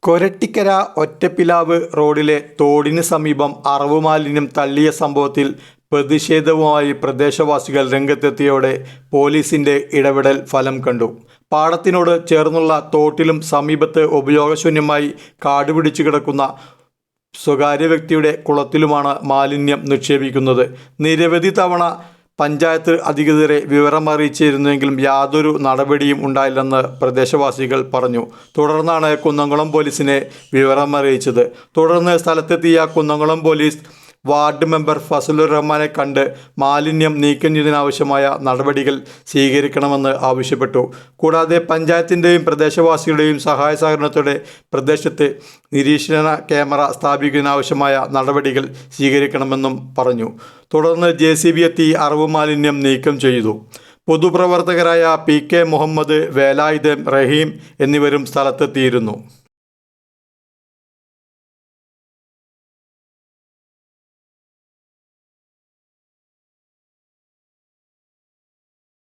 കൊരട്ടിക്കര ഒറ്റപ്പിലാവ് റോഡിലെ തോടിന് സമീപം അറവ് മാലിന്യം തള്ളിയ സംഭവത്തിൽ പ്രതിഷേധവുമായി പ്രദേശവാസികൾ രംഗത്തെത്തിയോടെ പോലീസിന്റെ ഇടപെടൽ ഫലം കണ്ടു. പാടത്തിനോട് ചേർന്നുള്ള തോട്ടിലും സമീപത്ത് ഉപയോഗശൂന്യമായി കാടുപിടിച്ചു കിടക്കുന്ന സ്വകാര്യ വ്യക്തിയുടെ കുളത്തിലുമാണ് മാലിന്യം നിക്ഷേപിക്കുന്നത്. നിരവധി തവണ പഞ്ചായത്ത് അധികൃതരെ വിവരമറിയിച്ചിരുന്നെങ്കിലും യാതൊരു നടപടിയും ഉണ്ടായില്ലെന്ന് പ്രദേശവാസികൾ പറഞ്ഞു. തുടർന്നാണ് കുന്നംകുളം പോലീസിനെ വിവരമറിയിച്ചത്. തുടർന്ന് സ്ഥലത്തെത്തിയ Kunnamkulam police ward member Fazlur റഹ്മാനെ കണ്ട് മാലിന്യം നീക്കം ചെയ്യുന്നതിനാവശ്യമായ നടപടികൾ സ്വീകരിക്കണമെന്ന് ആവശ്യപ്പെട്ടു. കൂടാതെ പഞ്ചായത്തിൻ്റെയും പ്രദേശവാസികളുടെയും സഹായ സഹകരണത്തോടെ പ്രദേശത്ത് നിരീക്ഷണ ക്യാമറ സ്ഥാപിക്കുന്നതിനാവശ്യമായ നടപടികൾ സ്വീകരിക്കണമെന്നും പറഞ്ഞു. തുടർന്ന് JCB എത്തി അറവ് മാലിന്യം നീക്കം ചെയ്തു. പൊതുപ്രവർത്തകരായ PK മുഹമ്മദ്, വേലായുധൻ, റഹീം എന്നിവരും സ്ഥലത്തെത്തിയിരുന്നു.